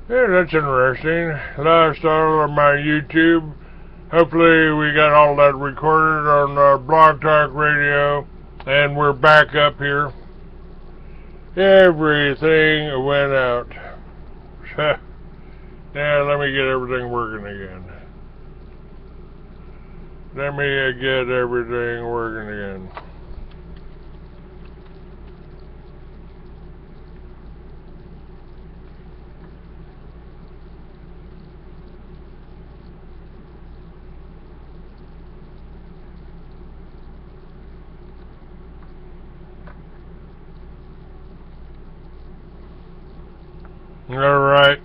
Yeah, that's interesting. Lost all of my YouTube. Hopefully we got all that recorded on Blog Talk Radio, and we're back up here. Everything went out. Now let me get everything working again. Let me get everything working again. All right.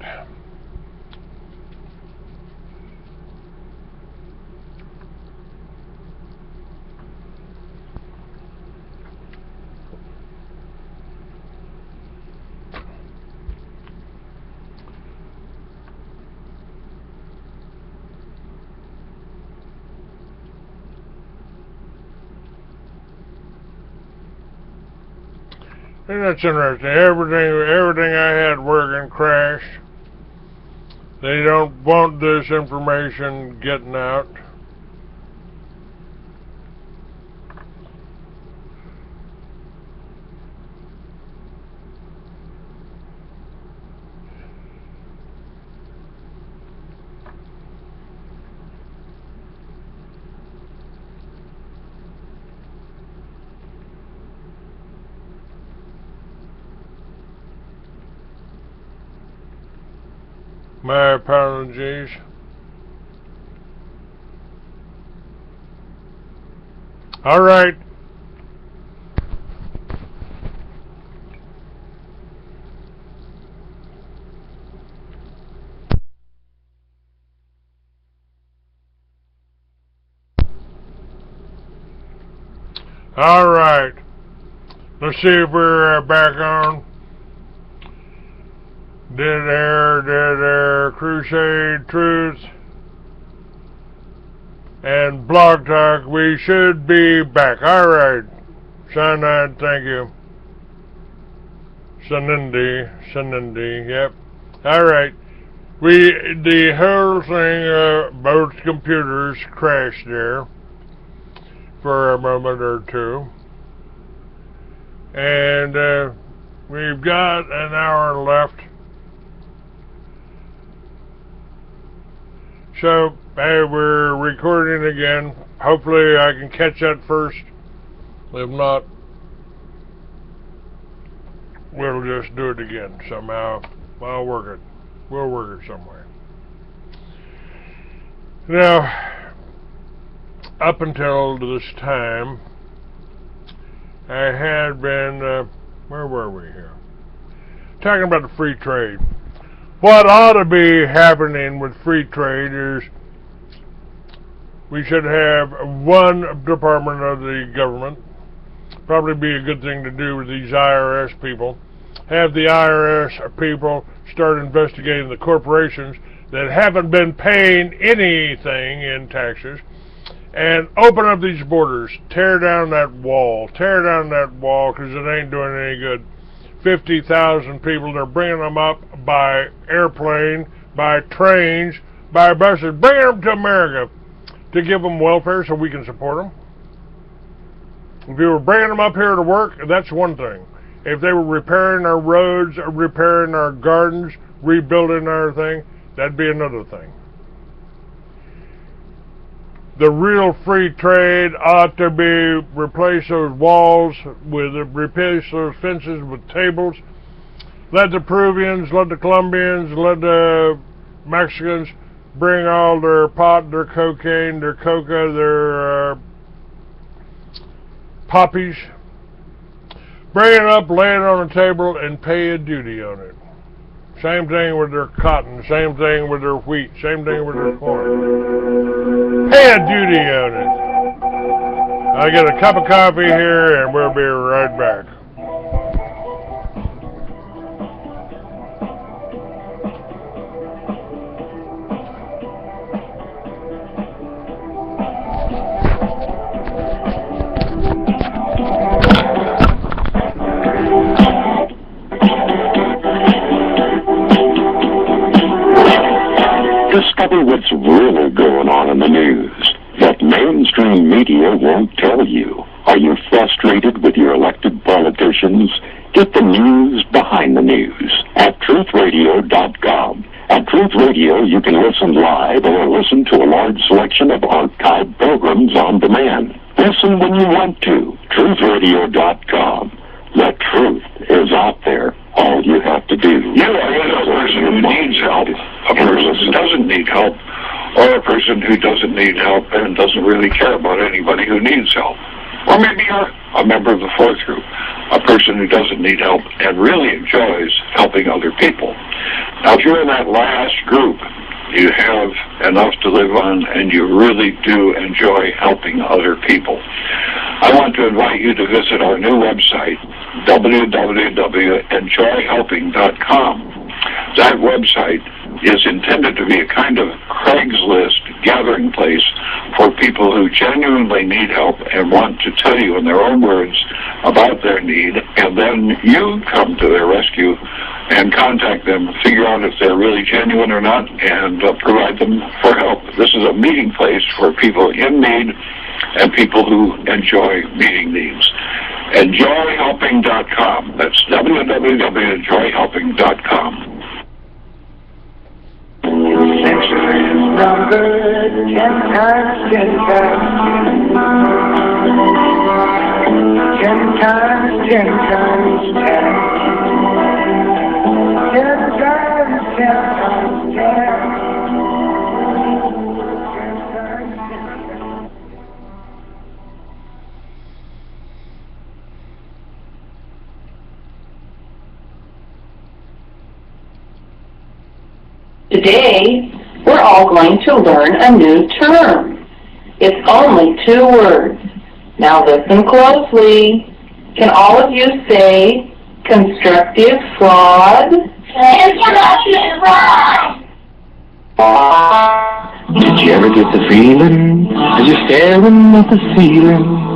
And that's interesting. Everything I had working crashed. They don't want this information getting out. My apologies. All right. All right. Let's see if we're back on. Dead Air, Crusade, Truth, and Blog Talk. We should be back. All right. Cyanide, thank you. Sanindi, yep. All right. The whole thing, both computers crashed there for a moment or two. And we've got an hour left. So, hey, we're recording again. Hopefully I can catch that first. If not, we'll just do it again somehow. I'll work it. We'll work it somewhere. Now, up until this time, I had been, where were we here? Talking about the free trade. What ought to be happening with free trade is we should have one department of the government. Probably be a good thing to do with these IRS people. Have the IRS people start investigating the corporations that haven't been paying anything in taxes, and open up these borders. Tear down that wall. Tear down that wall, because it ain't doing any good. 50,000 people, they're bringing them up by airplane, by trains, by buses, bringing them to America to give them welfare so we can support them. If you were bringing them up here to work, that's one thing. If they were repairing our roads, repairing our gardens, rebuilding our thing, that'd be another thing. The real free trade ought to be replace those walls with, replace those fences with tables. Let the Peruvians, let the Colombians, let the Mexicans bring all their pot, their cocaine, their coca, their poppies. Bring it up, lay it on the table, and pay a duty on it. Same thing with their cotton, same thing with their wheat, same thing with their corn. Pay a duty on it. I'll get a cup of coffee here and we'll be right back. Discover what's really going on in the news that mainstream media won't tell you. Are you frustrated with your elected politicians? Get the news behind the news at truthradio.com. At Truth Radio, you can listen live or listen to a large selection of archived programs on demand. Listen when you want to. truthradio.com. The truth is out there. All you have to do. You are either a person who needs help, a person who doesn't need help, or a person who doesn't need help and doesn't really care about anybody who needs help. Or maybe you're a member of the fourth group, a person who doesn't need help and really enjoys helping other people. Now, if you're in that last group, you have enough to live on, and you really do enjoy helping other people. I want to invite you to visit our new website, www.enjoyhelping.com. That website is intended to be a kind of Craigslist gathering place for people who genuinely need help and want to tell you in their own words about their need, and then you come to their rescue and contact them, figure out if they're really genuine or not, and provide them for help. This is a meeting place for people in need and people who enjoy meeting needs. Enjoyhelping.com. That's www.enjoyhelping.com. Numbered 10 times, 10 times, 10 times, 10 times, 10. 10 times, 10 times, 10. Today, we're all going to learn a new term. It's only 2 words. Now listen closely. Can all of you say constructive fraud? Constructive fraud! Did you ever get the feeling as you're staring at the ceiling?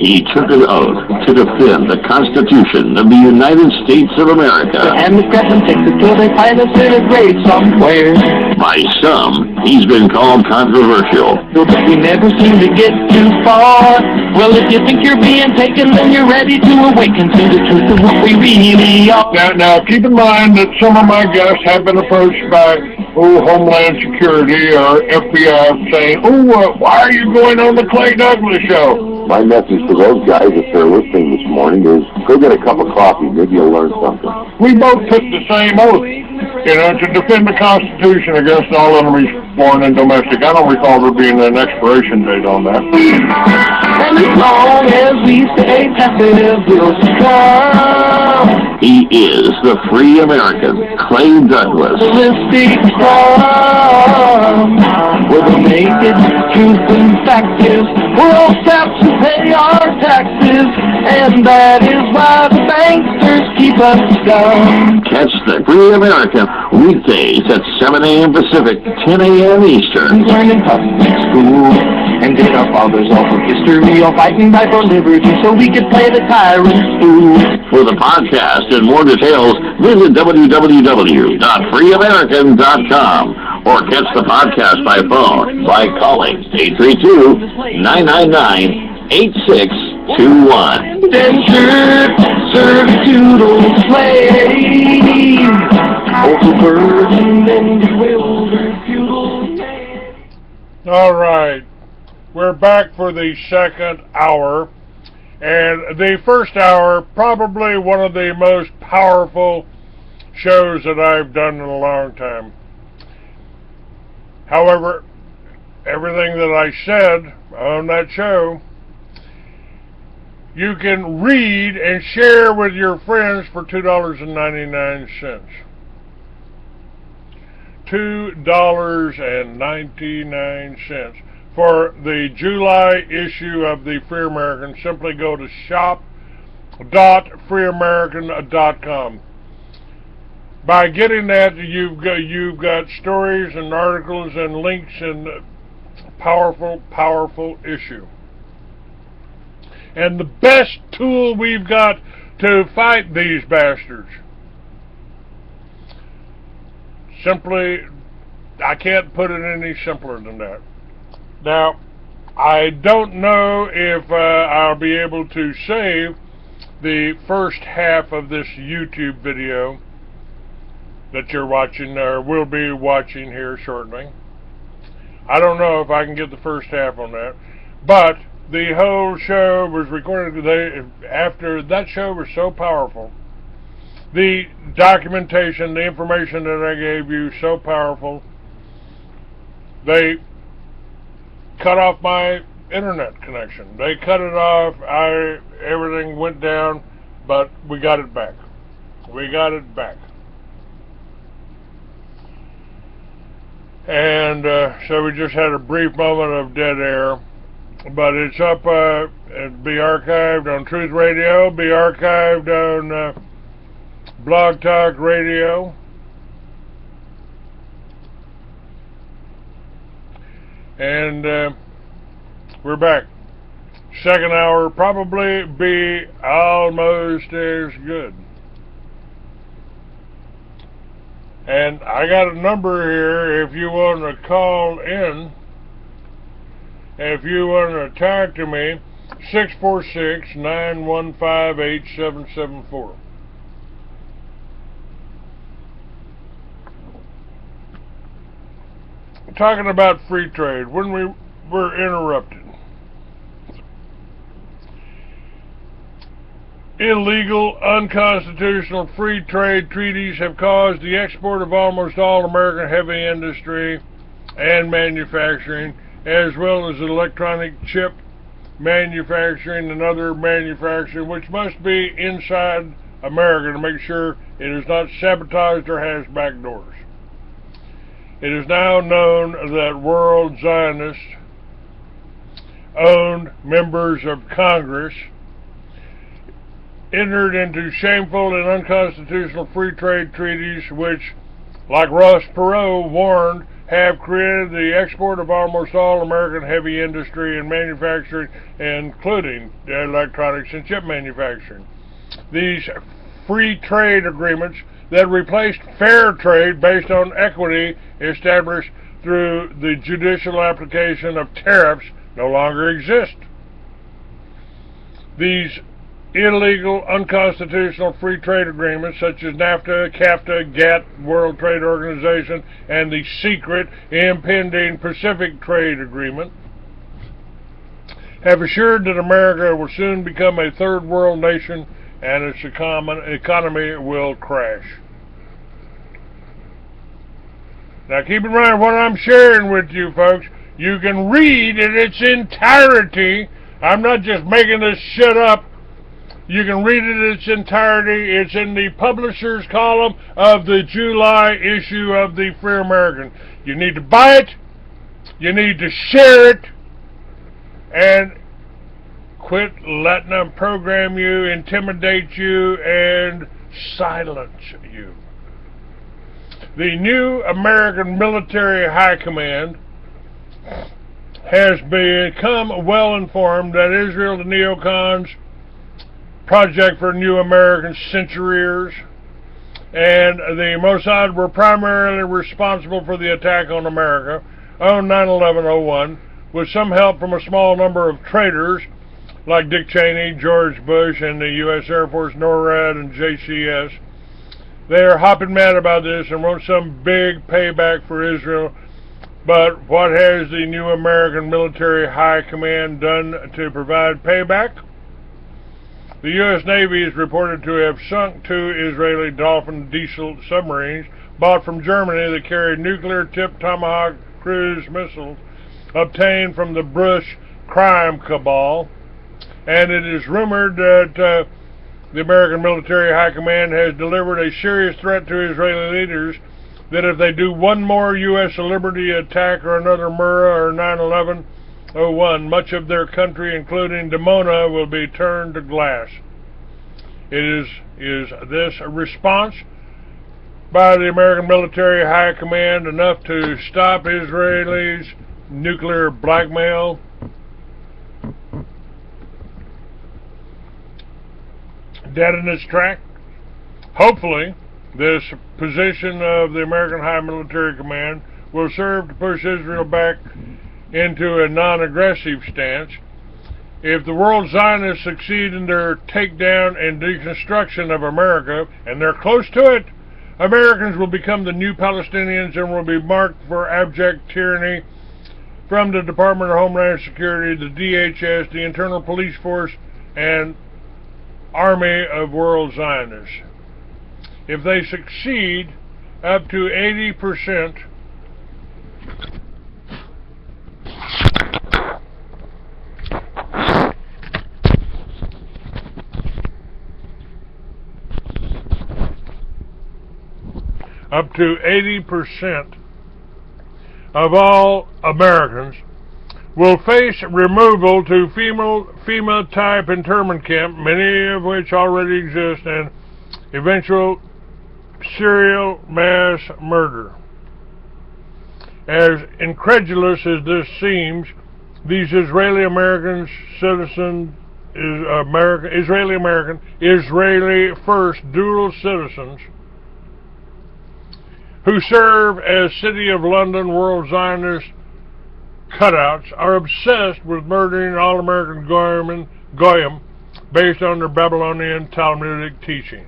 He took an oath to defend the Constitution of the United States of America. And the scrap and Texas till they find us in a grave somewhere. By some, he's been called controversial. But we never seem to get too far. Well, if you think you're being taken, then you're ready to awaken to the truth of what we really are. Now, keep in mind that some of my guests have been approached by Homeland Security or FBI saying, why are you going on the Clay Douglas show? My message to those guys, if they're listening this morning, is go get a cup of coffee. Maybe you'll learn something. We both took the same oath, to defend the Constitution against all enemies, foreign and domestic. I don't recall there being an expiration date on that. And as long as we stay passive, we'll succumb. He is the free American, Clay Douglas. Realistic storm. Where the naked truth and fact is, we're all strapped to pay our taxes, and that is why the banksters keep us down. Catch the free American weekdays at 7 a.m. Pacific, 10 a.m. Eastern. Learn in public school and did our fathers all for history, all fighting back for liberty, so we could play the tyrant's fool. For the podcast and more details, visit www.freeamerican.com or catch the podcast by phone by calling 832-999-8621. Indentured servitude slave, overburdened and bewildered feudal. All right. We're back for the second hour. And the first hour, probably one of the most powerful shows that I've done in a long time. However, everything that I said on that show, you can read and share with your friends for $2.99. $2.99 for the July issue of the Free American. Simply go to shop.freeamerican.com. By getting that, you've got stories and articles and links and powerful issue. And the best tool we've got to fight these bastards, simply I can't put it any simpler than that. Now, I don't know if I'll be able to save the first half of this YouTube video that you're watching, or will be watching here shortly. I don't know if I can get the first half on that, but the whole show was recorded today. After that show was so powerful, the documentation, the information that I gave you, so powerful, they cut off my internet connection. They cut it off. Everything went down, but we got it back. We got it back. And so we just had a brief moment of dead air, but it's up. It'll be archived on Truth Radio, be archived on Blog Talk Radio, and we're back. Second hour probably be almost as good. And I got a number here if you want to call in, if you want to talk to me, 646-915-8774. Talking about free trade, when we were interrupted. Illegal, unconstitutional free trade treaties have caused the export of almost all American heavy industry and manufacturing, as well as electronic chip manufacturing and other manufacturing, which must be inside America to make sure it is not sabotaged or has back doors. It is now known that world Zionists owned members of Congress entered into shameful and unconstitutional free trade treaties which, like Ross Perot warned, have created the export of almost all American heavy industry and manufacturing, including electronics and chip manufacturing. These free trade agreements that replaced fair trade based on equity established through the judicial application of tariffs no longer exist. These illegal, unconstitutional free trade agreements such as NAFTA, CAFTA, GATT, World Trade Organization, and the secret impending Pacific Trade Agreement have assured that America will soon become a third world nation and its economy will crash. Now keep in mind what I'm sharing with you folks. You can read in its entirety. I'm not just making this shit up. You can read it in its entirety. It's in the publisher's column of the July issue of the Free American. You need to buy it. You need to share it. And quit letting them program you, intimidate you, and silence you. The new American military high command has become well informed that Israel, the neocons, Project for New American Centuries, and the Mossad were primarily responsible for the attack on America on 9/11/01, with some help from a small number of traitors like Dick Cheney, George Bush, and the U.S. Air Force, NORAD, and JCS. They are hopping mad about this and want some big payback for Israel. But what has the new American military high command done to provide payback? The U.S. Navy is reported to have sunk 2 Israeli Dolphin diesel submarines bought from Germany that carried nuclear-tipped Tomahawk cruise missiles obtained from the Bush crime cabal. And it is rumored that the American military high command has delivered a serious threat to Israeli leaders that if they do one more U.S. Liberty attack or another Murrah or 9/11/01, much of their country, including Dimona, will be turned to glass. Is this a response by the American military high command enough to stop Israelis' nuclear blackmail? Dead in its track? Hopefully, this position of the American High Military Command will serve to push Israel back into a non-aggressive stance. If the world Zionists succeed in their takedown and deconstruction of America, and they're close to it, Americans will become the new Palestinians and will be marked for abject tyranny from the Department of Homeland Security, the DHS, the Internal Police Force, and Army of World Zionists. If they succeed, up to 80% of all Americans will face removal to FEMA-type internment camp, many of which already exist, and eventual serial mass murder. As incredulous as this seems, these Israeli-American citizens, Israeli-American, Israeli-first dual citizens who serve as City of London World Zionist cutouts are obsessed with murdering all American Goyim based on their Babylonian Talmudic teachings.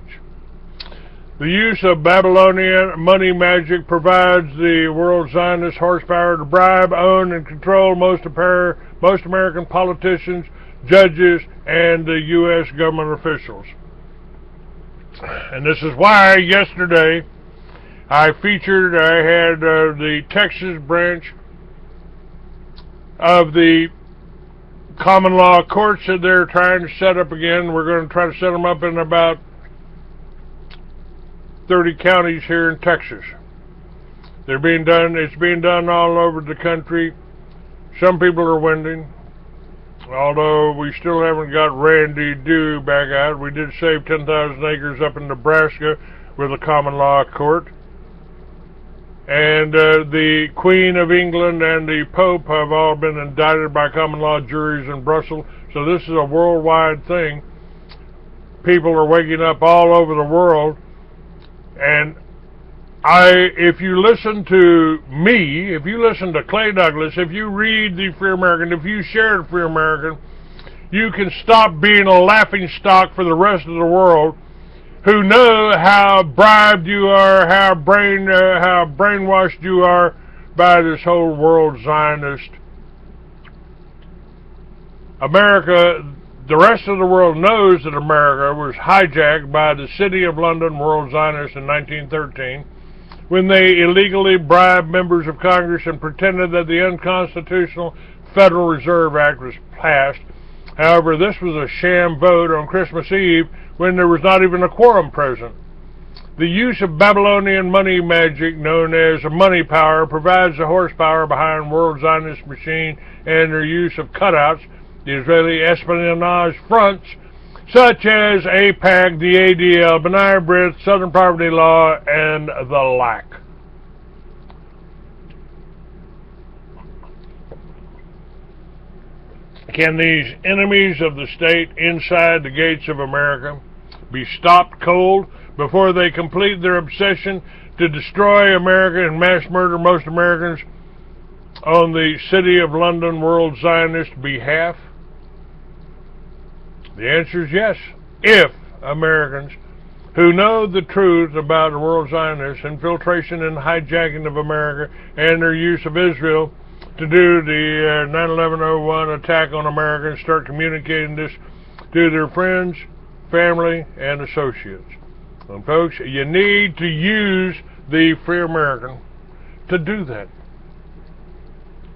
The use of Babylonian money magic provides the World Zionist horsepower to bribe, own, and control most American politicians, judges, and the U.S. government officials. And this is why yesterday I had the Texas branch of the common law courts that they're trying to set up again. We're going to try to set them up in about 30 counties here in Texas. It's being done all over the country. Some people are winning, although we still haven't got Randy Dew back out. We did save 10,000 acres up in Nebraska with a common law court. And the Queen of England and the Pope have all been indicted by common law juries in Brussels. So this is a worldwide thing. People are waking up all over the world. And if you listen to me, if you listen to Clay Douglas, if you read the Free American, if you share the Free American, you can stop being a laughing stock for the rest of the world who know how bribed you are, how brainwashed you are by this whole world Zionist. America, the rest of the world knows that America was hijacked by the City of London World Zionists in 1913 when they illegally bribed members of Congress and pretended that the unconstitutional Federal Reserve Act was passed. However, this was a sham vote on Christmas Eve when there was not even a quorum present. The use of Babylonian money magic, known as money power, provides the horsepower behind World Zionist machine and their use of cutouts, the Israeli espionage fronts, such as AIPAC, the ADL, B'nai B'rith, Southern Poverty Law, and the like. Can these enemies of the state inside the gates of America be stopped cold before they complete their obsession to destroy America and mass murder most Americans on the City of London World Zionist behalf? The answer is yes. If Americans who know the truth about the World Zionists, infiltration and hijacking of America, and their use of Israel to do the 9/11/01 attack on America and start communicating this to their friends, family, and associates. And folks, you need to use the Free American to do that.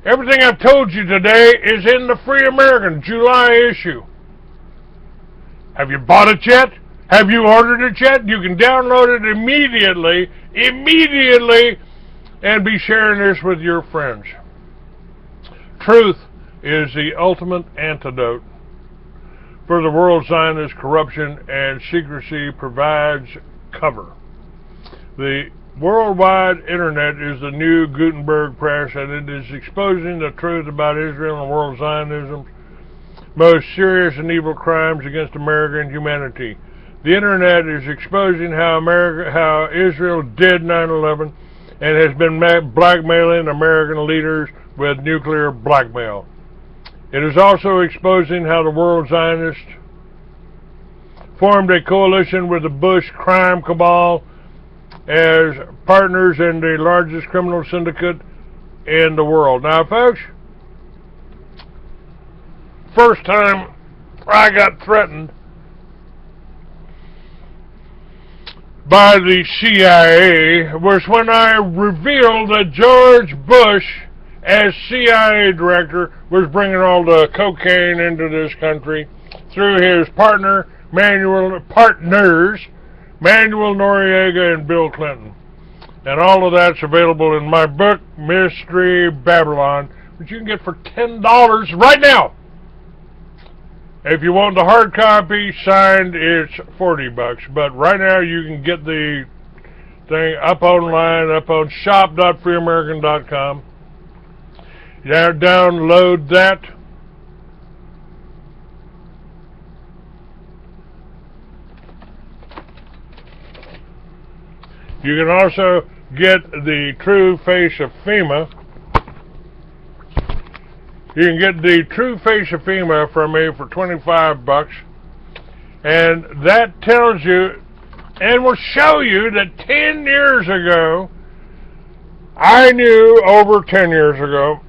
Everything I've told you today is in the Free American July issue. Have you bought it yet? Have you ordered it yet? You can download it immediately, and be sharing this with your friends. Truth is the ultimate antidote for the world Zionist corruption, and secrecy provides cover. The worldwide internet is the new Gutenberg press, and it is exposing the truth about Israel and world Zionism's most serious and evil crimes against America and humanity. The internet is exposing how Israel did 9/11 and has been blackmailing American leaders with nuclear blackmail. It is also exposing how the world Zionists formed a coalition with the Bush crime cabal as partners in the largest criminal syndicate in the world. Now, folks, first time I got threatened by the CIA was when I revealed that George Bush, as CIA director, was bringing all the cocaine into this country through his partners, Manuel Noriega and Bill Clinton. And all of that's available in my book, Mystery Babylon, which you can get for $10 right now. If you want the hard copy signed, it's $40. But right now you can get the thing up online, up on shop.freeamerican.com. Download that. You can also get the true face of FEMA. You can get the true face of FEMA from me for $25, and that tells you and will show you that 10 years ago, I knew, over 10 years ago,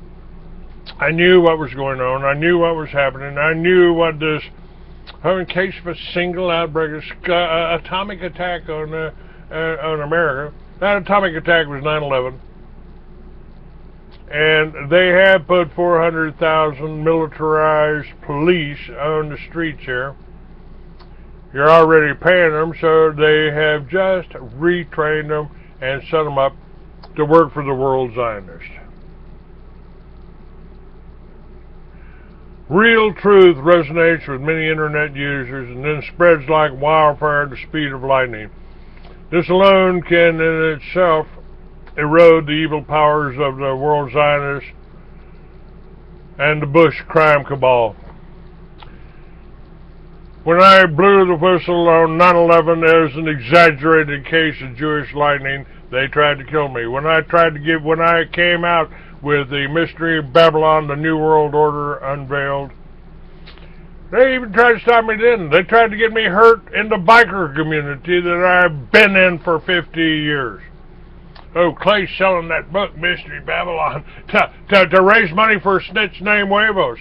I knew what was going on, I knew what was happening, I knew what this, in case of a single outbreak, atomic attack on America. That atomic attack was 9/11. And they have put 400,000 militarized police on the streets here. You're already paying them, so they have just retrained them and set them up to work for the world Zionists. Real truth resonates with many internet users and then spreads like wildfire at the speed of lightning. This alone can in itself erode the evil powers of the world Zionists and the Bush crime cabal. When I blew the whistle on 9/11 as an exaggerated case of Jewish lightning, they tried to kill me. When I came out with the Mystery of Babylon, the New World Order unveiled, they even tried to stop me then. They tried to get me hurt in the biker community that I've been in for 50 years. Oh, Clay's selling that book, Mystery Babylon, to raise money for a snitch named Huevos.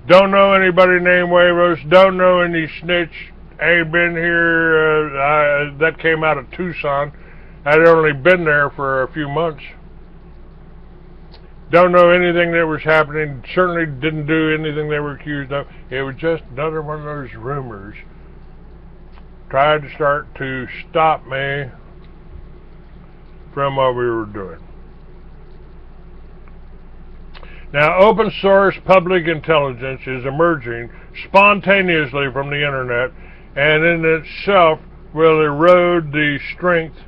Don't know anybody named Huevos. Don't know any snitch. Ain't been here. That came out of Tucson. I'd only been there for a few months. Don't know anything that was happening. Certainly didn't do anything they were accused of. It was just another one of those rumors. Tried to start to stop me from what we were doing. Now, open source public intelligence is emerging spontaneously from the internet, and in itself will erode the strength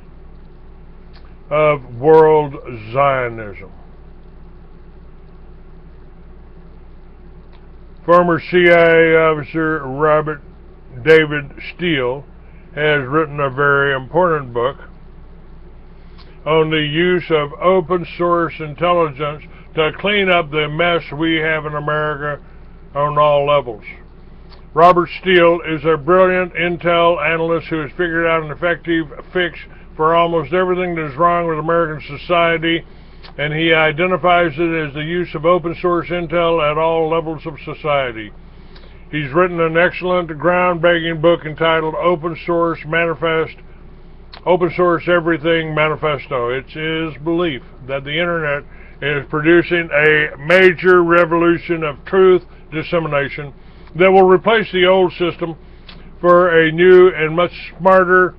of world Zionism. Former CIA officer Robert David Steele has written a very important book on the use of open source intelligence to clean up the mess we have in America on all levels. Robert Steele is a brilliant intel analyst who has figured out an effective fix for almost everything that is wrong with American society, and he identifies it as the use of open source intel at all levels of society. He's written an excellent, groundbreaking book entitled Open Source Everything Manifesto. It's his belief that the internet is producing a major revolution of truth dissemination that will replace the old system for a new and much smarter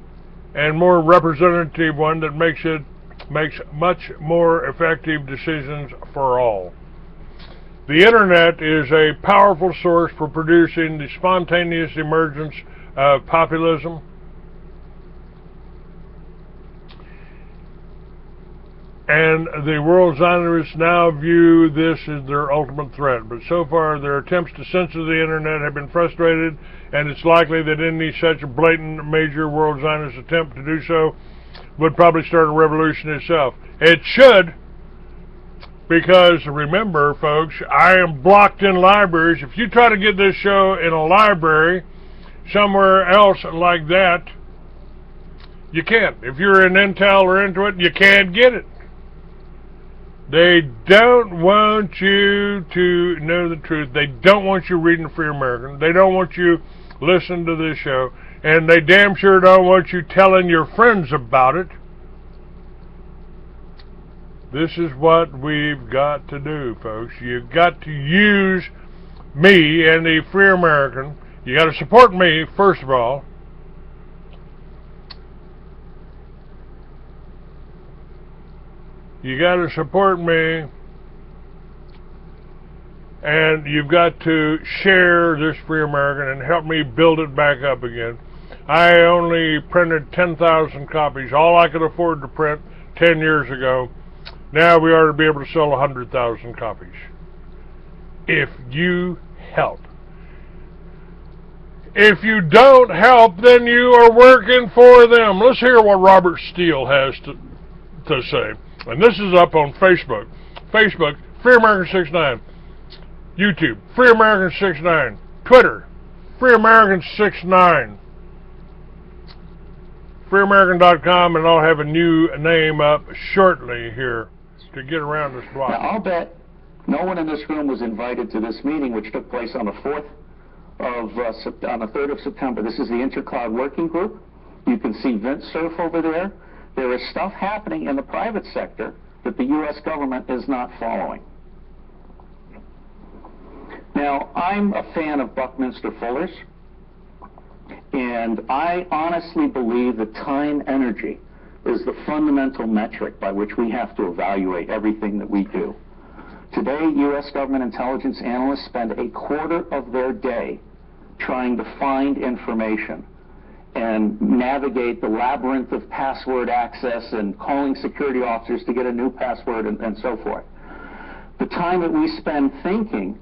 and more representative one that makes much more effective decisions for all. The internet is a powerful source for producing the spontaneous emergence of populism, and the world Zionists now view this as their ultimate threat. But so far, their attempts to censor the internet have been frustrated, and it's likely that any such blatant major world Zionist attempt to do so would probably start a revolution itself. It should, because remember, folks, I am blocked in libraries. If you try to get this show in a library somewhere else like that, you can't. If you're in Intel or Intuit, you can't get it. They don't want you to know the truth. They don't want you reading Free American. They don't want you listening to this show. And they damn sure don't want you telling your friends about it. This is what we've got to do, folks. You've got to use me and the Free American. You got to support me, first of all. You got to support me, and you've got to share this Free American and help me build it back up again. I only printed 10,000 copies, all I could afford to print 10 years ago. Now we ought to be able to sell 100,000 copies. If you help. If you don't help, then you are working for them. Let's hear what Robert Steele has to say. And this is up on Facebook. Facebook, Free American 69. YouTube, Free American 69. Twitter, Free American 69. FreeAmerican.com, and I'll have a new name up shortly here to get around this block. Now, I'll bet no one in this room was invited to this meeting, which took place on the 3rd of September. This is the Intercloud Working Group. You can see Vint Cerf over there. There is stuff happening in the private sector that the U.S. government is not following. Now, I'm a fan of Buckminster Fuller's, and I honestly believe that time energy is the fundamental metric by which we have to evaluate everything that we do. Today, U.S. government intelligence analysts spend a quarter of their day trying to find information and navigate the labyrinth of password access and calling security officers to get a new password and so forth. The time that we spend thinking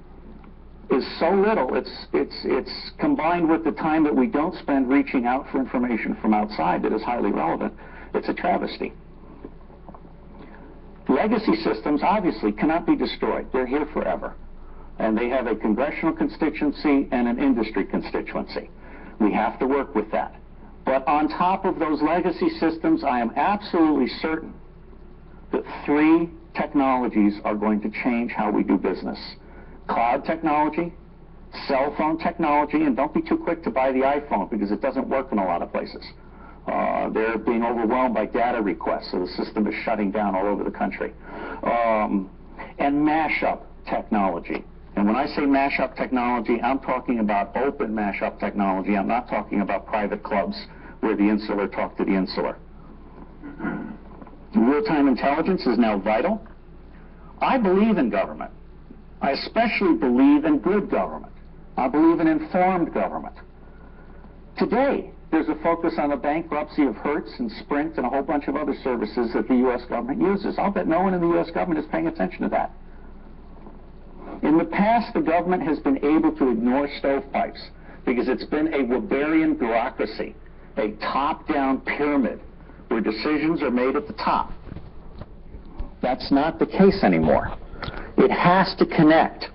is so little. It's combined with the time that we don't spend reaching out for information from outside that is highly relevant. It's a travesty. Legacy systems obviously cannot be destroyed. They're here forever. And they have a congressional constituency and an industry constituency. We have to work with that. But on top of those legacy systems, I am absolutely certain that 3 technologies are going to change how we do business. Cloud technology, cell phone technology, and don't be too quick to buy the iPhone because it doesn't work in a lot of places. They're being overwhelmed by data requests, so the system is shutting down all over the country. And mashup technology. And when I say mashup technology, I'm talking about open mashup technology. I'm not talking about private clubs where the insular talk to the insular. Real-time intelligence is now vital. I believe in government. I especially believe in good government. I believe in informed government. Today, there's a focus on the bankruptcy of Hertz and Sprint and a whole bunch of other services that the U.S. government uses. I'll bet no one in the U.S. government is paying attention to that. In the past, the government has been able to ignore stovepipes because it's been a Weberian bureaucracy, a top-down pyramid where decisions are made at the top. That's not the case anymore. It has to connect.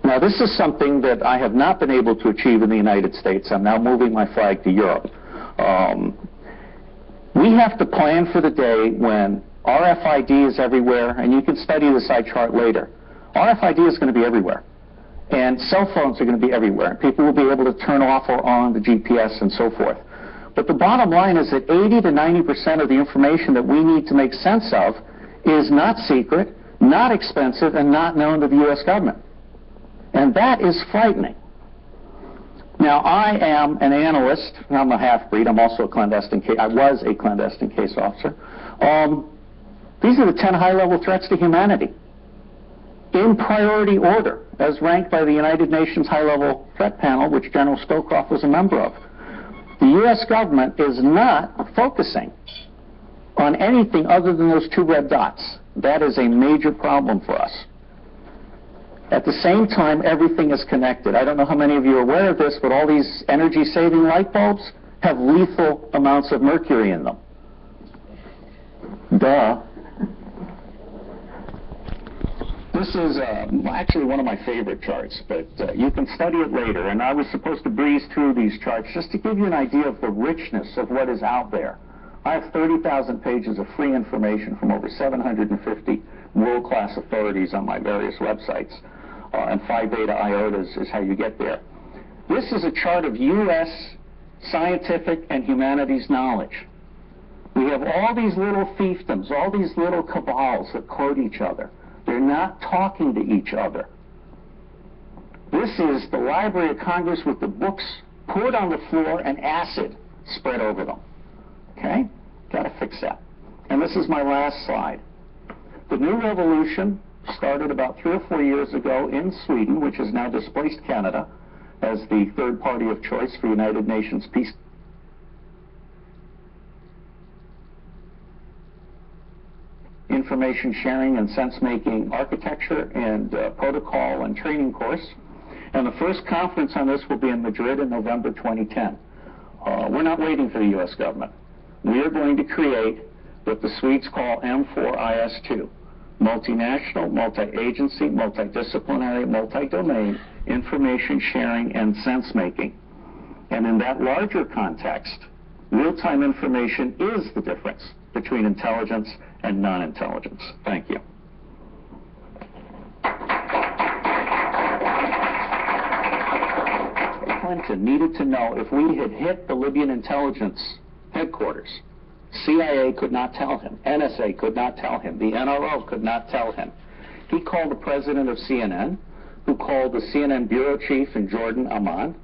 Now, this is something that I have not been able to achieve in the United States. I'm now moving my flag to Europe. We have to plan for the day when RFID is everywhere, and you can study this eye chart later. RFID is going to be everywhere, and cell phones are going to be everywhere. People will be able to turn off or on the GPS and so forth. But the bottom line is that 80 to 90% of the information that we need to make sense of is not secret, not expensive, and not known to the U.S. government. And that is frightening. Now, I am an analyst. I'm a half-breed. I'm also a clandestine case. I was a clandestine case officer. These are the 10 high-level threats to humanity in priority order, as ranked by the United Nations High-Level Threat Panel, which General Scowcroft was a member of. The U.S. government is not focusing on anything other than those 2 red dots. That is a major problem for us. At the same time, everything is connected. I don't know how many of you are aware of this, but all these energy-saving light bulbs, have lethal amounts of mercury in them. Duh. This is actually one of my favorite charts, but you can study it later. And I was supposed to breeze through these charts just to give you an idea of the richness of what is out there. I have 30,000 pages of free information from over 750 world-class authorities on my various websites. And Phi Beta Iotas is how you get there. This is a chart of U.S. scientific and humanities knowledge. We have all these little fiefdoms, all these little cabals that quote each other. They're not talking to each other. This is the Library of Congress with the books poured on the floor and acid spread over them. Okay? Got to fix that. And this is my last slide. The new revolution started about 3 or 4 years ago in Sweden, which has now displaced Canada as the third party of choice for United Nations peace. Information sharing and sense-making architecture and protocol and training course. And the first conference on this will be in Madrid in November 2010. We're not waiting for the U.S. government. We are going to create what the Swedes call M4IS2, multinational, multi-agency, multidisciplinary, multi-domain information sharing and sense-making. And in that larger context, real-time information is the difference between intelligence and non-intelligence. Thank you. Clinton needed to know if we had hit the Libyan intelligence headquarters. CIA could not tell him. NSA could not tell him. The NRO could not tell him. He called the president of CNN, who called the CNN bureau chief in Jordan, Amman,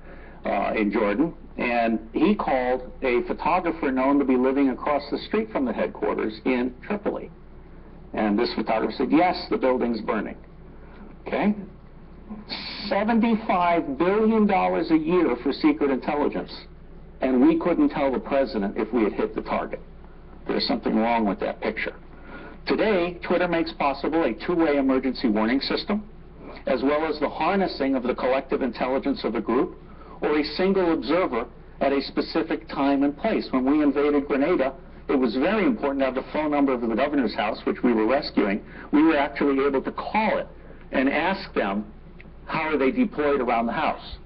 in Jordan, and he called a photographer known to be living across the street from the headquarters in Tripoli. And this photographer said, yes, the building's burning. Okay? $75 billion a year for secret intelligence. And we couldn't tell the president if we had hit the target. There's something wrong with that picture. Today, Twitter makes possible a two-way emergency warning system, as well as the harnessing of the collective intelligence of a group or a single observer at a specific time and place. When we invaded Grenada, it was very important to have the phone number of the governor's house, which we were rescuing. We were actually able to call it and ask them, how are they deployed around the house?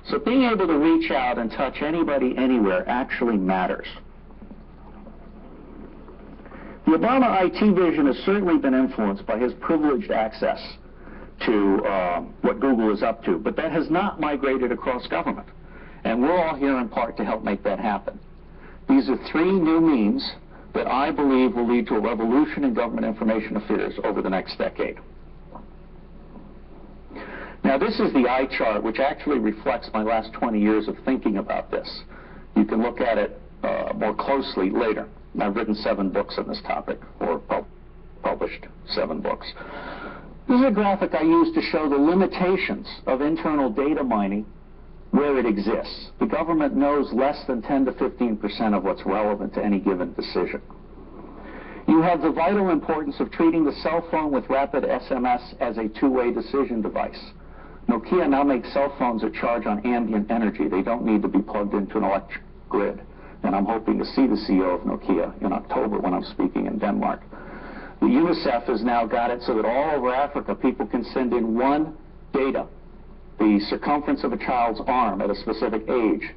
So being able to reach out and touch anybody anywhere actually matters. The Obama IT vision has certainly been influenced by his privileged access to what Google is up to, but that has not migrated across government. And we're all here in part to help make that happen. These are 3 new means that I believe will lead to a revolution in government information affairs over the next decade. Now, this is the eye chart, which actually reflects my last 20 years of thinking about this. You can look at it more closely later. I've written 7 books on this topic, or published 7 books. This is a graphic I use to show the limitations of internal data mining where it exists. The government knows less than 10 to 15% of what's relevant to any given decision. You have the vital importance of treating the cell phone with rapid SMS as a two-way decision device. Nokia now makes cell phones that charge on ambient energy. They don't need to be plugged into an electric grid. And I'm hoping to see the CEO of Nokia in October when I'm speaking in Denmark. The UNICEF has now got it so that all over Africa people can send in one data, the circumference of a child's arm at a specific age,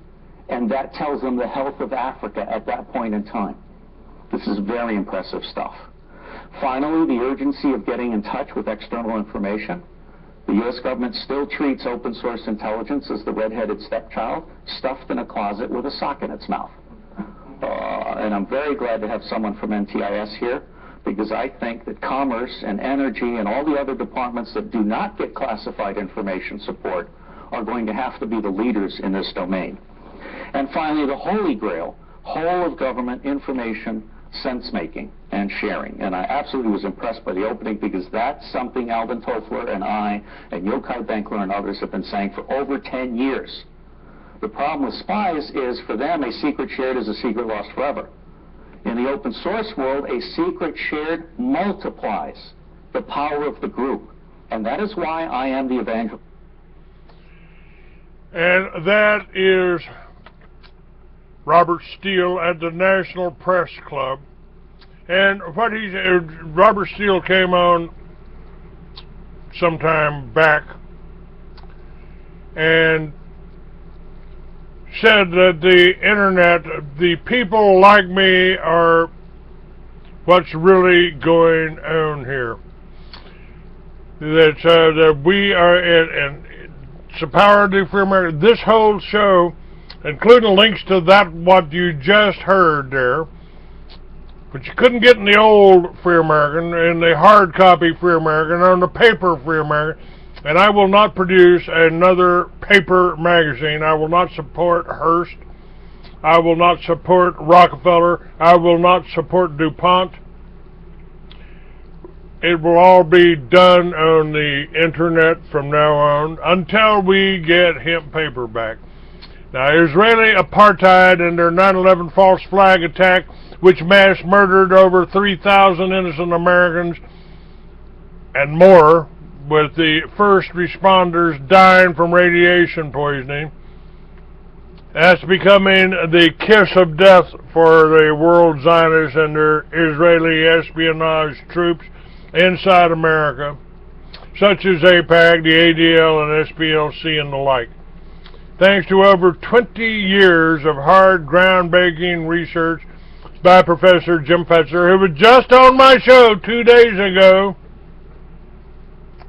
and that tells them the health of Africa at that point in time. This is very impressive stuff. Finally, the urgency of getting in touch with external information. The U.S. government still treats open source intelligence as the red-headed stepchild stuffed in a closet with a sock in its mouth. And I'm very glad to have someone from NTIS here, because I think that commerce and energy and all the other departments that do not get classified information support are going to have to be the leaders in this domain. And finally, the holy grail, whole of government information sense-making and sharing. And I absolutely was impressed by the opening, because that's something Alvin Toffler and I and Yochai Benkler and others have been saying for over 10 years. The problem with spies is, for them, a secret shared is a secret lost forever. In the open source world, a secret shared multiplies the power of the group. And that is why I am the evangelist. And that is Robert Steele, at the National Press Club. And what he said, Robert Steele came on sometime back and said that the internet, the people like me, are what's really going on here. That we are, and it's the power of the free America. This whole show, including links to that what you just heard there, but you couldn't get in the old Free American, in the hard copy Free American, on the paper Free American. And I will not produce another paper magazine. I will not support Hearst. I will not support Rockefeller. I will not support DuPont. It will all be done on the internet from now on until we get hemp paper back. Now, Israeli apartheid and their 9/11 false flag attack, which mass murdered over 3,000 innocent Americans and more, with the first responders dying from radiation poisoning, that's becoming the kiss of death for the world Zionists and their Israeli espionage troops inside America, such as AIPAC, the ADL, and SPLC, and the like. Thanks to over 20 years of hard, groundbreaking research by Professor Jim Fetzer, who was just on my show 2 days ago,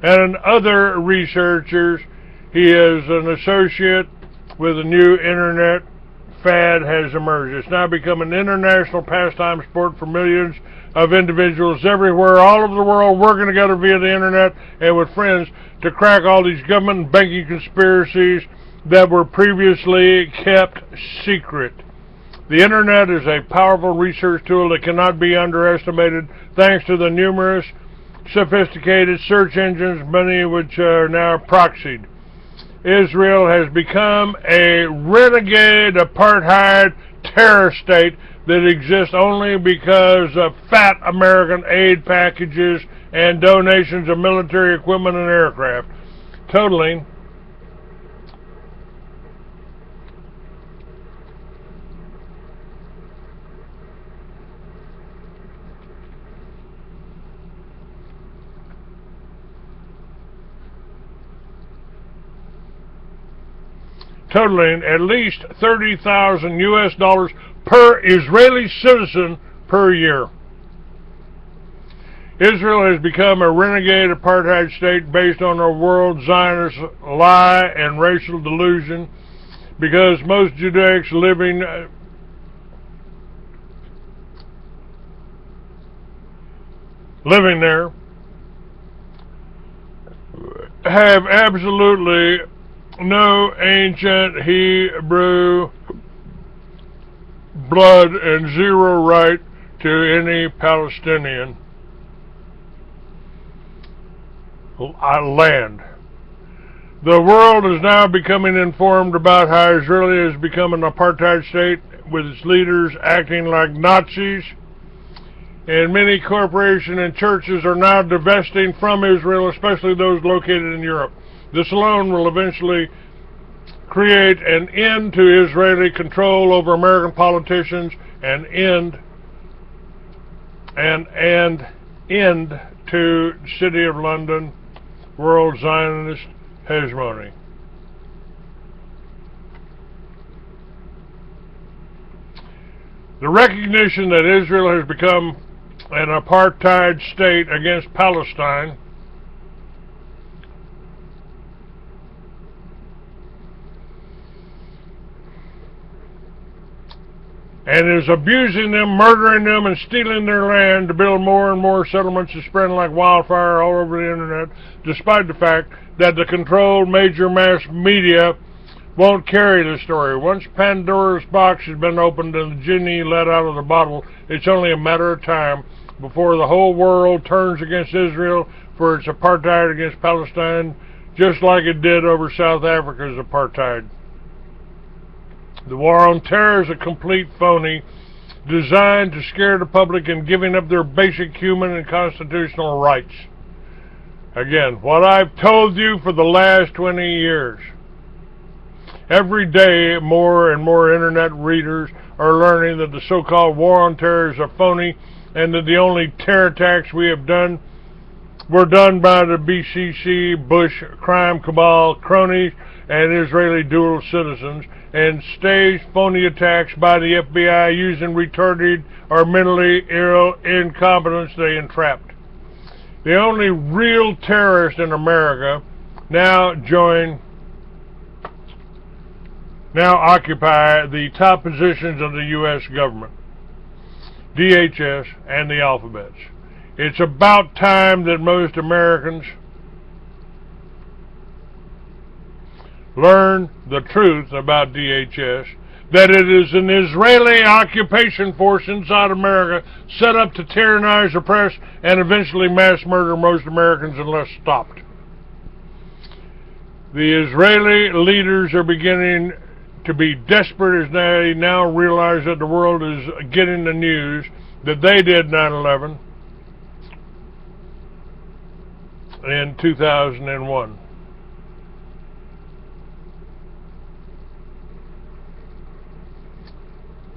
and other researchers. He is an associate with a new internet fad has emerged. It's now become an international pastime sport for millions of individuals everywhere, all over the world, working together via the internet and with friends to crack all these government and banking conspiracies that were previously kept secret. The internet is a powerful research tool that cannot be underestimated, thanks to the numerous sophisticated search engines, many of which are now proxied. Israel has become a renegade apartheid terror state that exists only because of fat American aid packages and donations of military equipment and aircraft, totaling at least $30,000 US per Israeli citizen per year. Israel has become a renegade apartheid state based on a world Zionist lie and racial delusion, because most Judaics living there have absolutely no ancient Hebrew blood and zero right to any Palestinian land. The world is now becoming informed about how Israel has become an apartheid state, with its leaders acting like Nazis, and many corporations and churches are now divesting from Israel, especially those located in Europe. This alone will eventually create an end to Israeli control over American politicians and end to City of London world Zionist hegemony. The recognition that Israel has become an apartheid state against Palestine and is abusing them, murdering them, and stealing their land to build more and more settlements and spreading like wildfire all over the internet, despite the fact that the controlled major mass media won't carry the story. Once Pandora's box has been opened and the genie let out of the bottle, it's only a matter of time before the whole world turns against Israel for its apartheid against Palestine, just like it did over South Africa's apartheid. The war on terror is a complete phony, designed to scare the public in giving up their basic human and constitutional rights. Again, what I've told you for the last 20 years. Every day, more and more internet readers are learning that the so-called war on terror is a phony, and that the only terror attacks we have done were done by the BCC, Bush, crime cabal, cronies, and Israeli dual citizens, and staged phony attacks by the FBI using retarded or mentally ill incompetence they entrapped. The only real terrorists in America now occupy the top positions of the U.S. government, DHS, and the alphabets. It's about time that most Americans learn the truth about DHS, that it is an Israeli occupation force inside America set up to tyrannize, oppress, and eventually mass murder most Americans unless stopped. The Israeli leaders are beginning to be desperate as they now realize that the world is getting the news that they did 9/11 in 2001.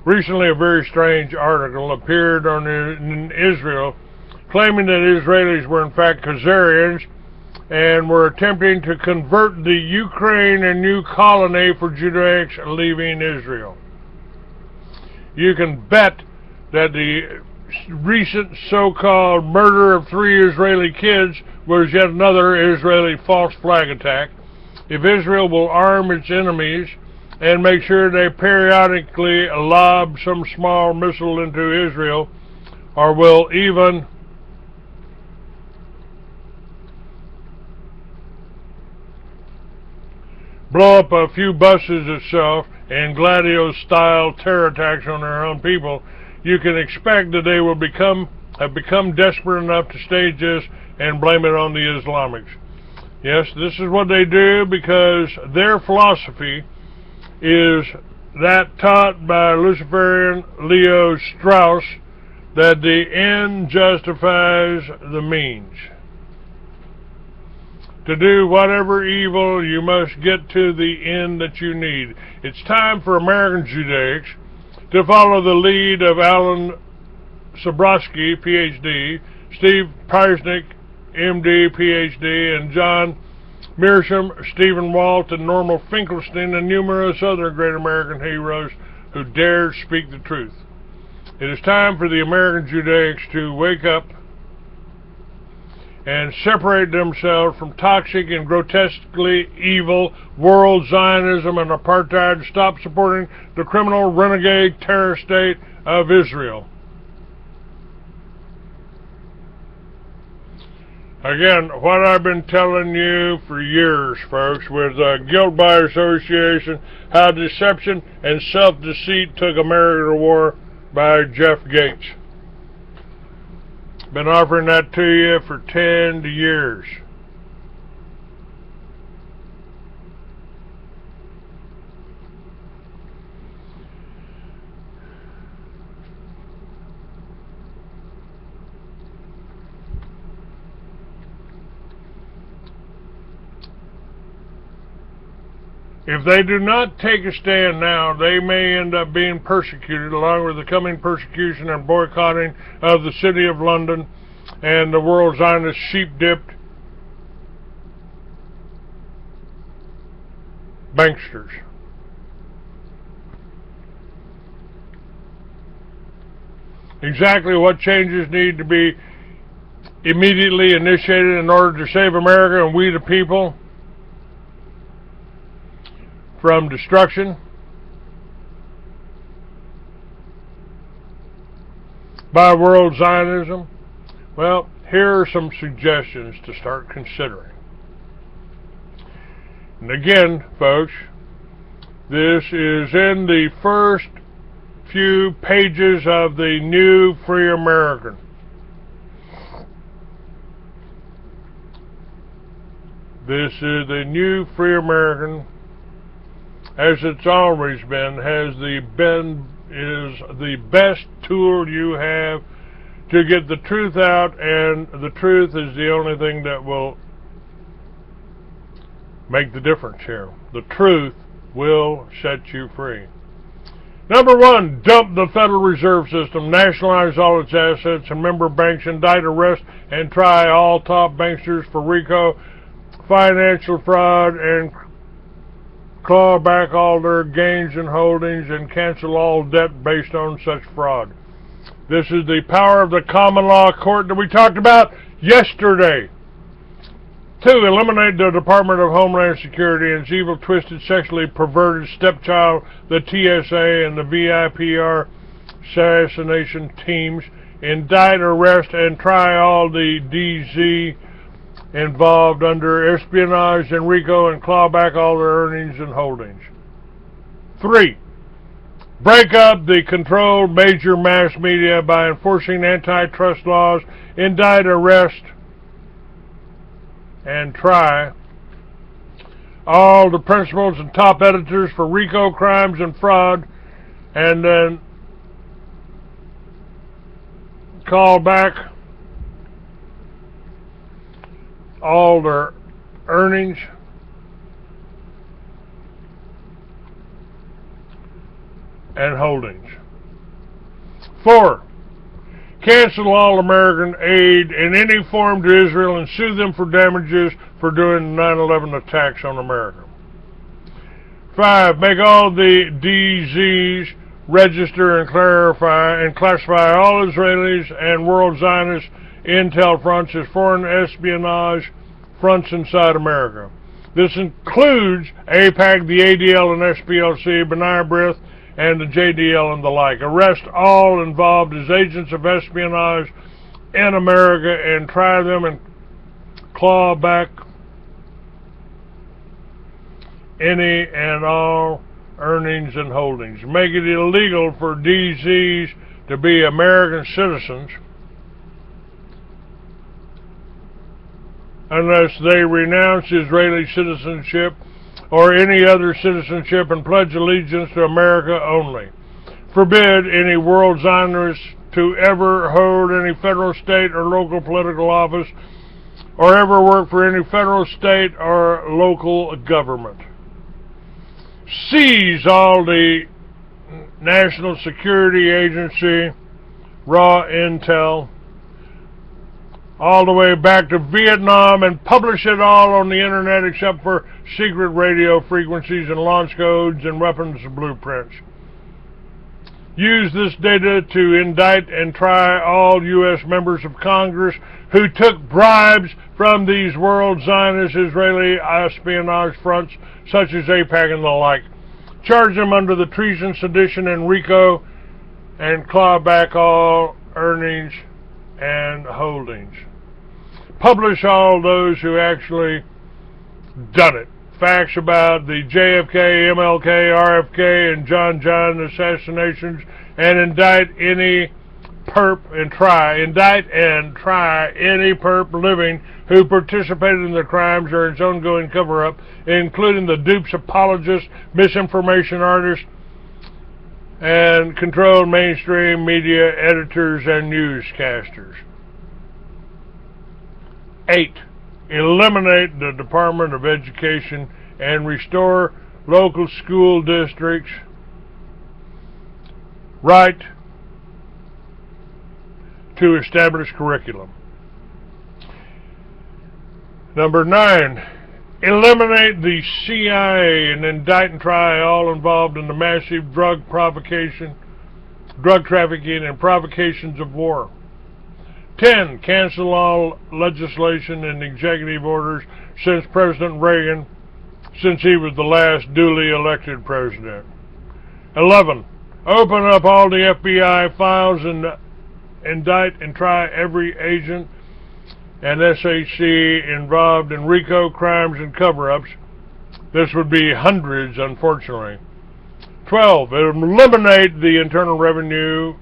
Recently, a very strange article appeared in Israel claiming that Israelis were in fact Khazarians and were attempting to convert the Ukraine a new colony for Judaics leaving Israel. You can bet that the recent so-called murder of 3 Israeli kids was yet another Israeli false flag attack. If Israel will arm its enemies and make sure they periodically lob some small missile into Israel, or will even blow up a few buses itself in Gladio-style terror attacks on their own people, you can expect that they will have become desperate enough to stage this and blame it on the Islamics. Yes, this is what they do because their philosophy is that taught by Luciferian Leo Strauss, that the end justifies the means. To do whatever evil, you must get to the end that you need. It's time for American Judaics to follow the lead of Alan Sobrowski, Ph.D., Steve Peisnick, M.D., Ph.D., and John Mearsham, Stephen Walt, and Norman Finkelstein, and numerous other great American heroes who dare speak the truth. It is time for the American Judaics to wake up and separate themselves from toxic and grotesquely evil world Zionism and apartheid. Stop supporting the criminal renegade terror state of Israel. Again, what I've been telling you for years, folks, with guilt by association, how deception and self-deceit took America to war by Jeff Gates. Been offering that to you for 10 years. If they do not take a stand now, they may end up being persecuted, along with the coming persecution and boycotting of the City of London and the world Zionist sheep-dipped Banksters. Exactly what changes need to be immediately initiated in order to save America and we the people from destruction by world Zionism? Well, here are some suggestions to start considering. And again, folks, this is in the first few pages of the New Free American. This is the New Free American, as it's always been, is the best tool you have to get the truth out, and the truth is the only thing that will make the difference here. The truth will set you free. Number one, dump the Federal Reserve System, nationalize all its assets, and member banks, indict, arrest, and try all top banksters for RICO, financial fraud, and claw back all their gains and holdings, and cancel all debt based on such fraud. This is the power of the common law court that we talked about yesterday. 2, eliminate the Department of Homeland Security and its evil, twisted, sexually perverted stepchild, the TSA, and the VIPR assassination teams. Indict, arrest, and try all the DZ involved under espionage and RICO, and claw back all their earnings and holdings. 3, break up the controlled major mass media by enforcing antitrust laws. Indict, arrest, and try all the principals and top editors for RICO crimes and fraud, and then call back all their earnings and holdings. 4, cancel all American aid in any form to Israel and sue them for damages for doing the 9/11 attacks on America. 5, make all the DZs register and clarify and classify all Israelis and world Zionist intel fronts as foreign espionage fronts inside America. This includes AIPAC, the ADL and SPLC, B'nai B'rith, and the JDL and the like. Arrest all involved as agents of espionage in America and try them and claw back any and all earnings and holdings. Make it illegal for DZs to be American citizens unless they renounce Israeli citizenship or any other citizenship and pledge allegiance to America only. Forbid any world Zionists to ever hold any federal, state, or local political office or ever work for any federal, state, or local government. Seize all the National Security Agency raw intel all the way back to Vietnam and publish it all on the internet except for secret radio frequencies and launch codes and weapons blueprints. Use this data to indict and try all U.S. members of Congress who took bribes from these world Zionist Israeli espionage fronts such as AIPAC and the like. Charge them under the treason, sedition, and RICO, and claw back all earnings and holdings. Publish all those who actually done it. Facts about the JFK, MLK, RFK, and John assassinations, and indict any perp and try any perp living who participated in the crimes or its ongoing cover-up, including the dupes, apologists, misinformation artists, and controlled mainstream media editors and newscasters. 8, eliminate the Department of Education and restore local school districts' right to establish curriculum. Number 9, eliminate the CIA and indict and try all involved in the massive drug trafficking and provocations of war. 10, cancel all legislation and executive orders since President Reagan, since he was the last duly elected president. 11, open up all the FBI files and indict and try every agent and SAC involved in RICO crimes and cover-ups. This would be hundreds, unfortunately. 12, eliminate the Internal Revenue,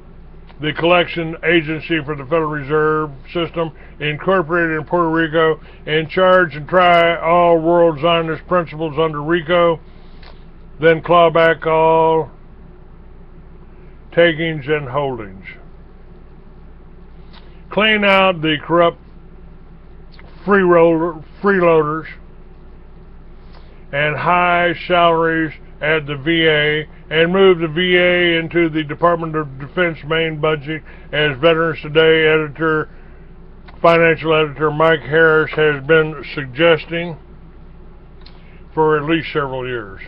the collection agency for the Federal Reserve System, incorporated in Puerto Rico, and charge and try all world Zionist principles under RICO, then claw back all takings and holdings. Clean out the corrupt freeloaders and high salaries at the VA and moved the VA into the Department of Defense main budget, as Veterans Today editor, financial editor Mike Harris has been suggesting for at least several years.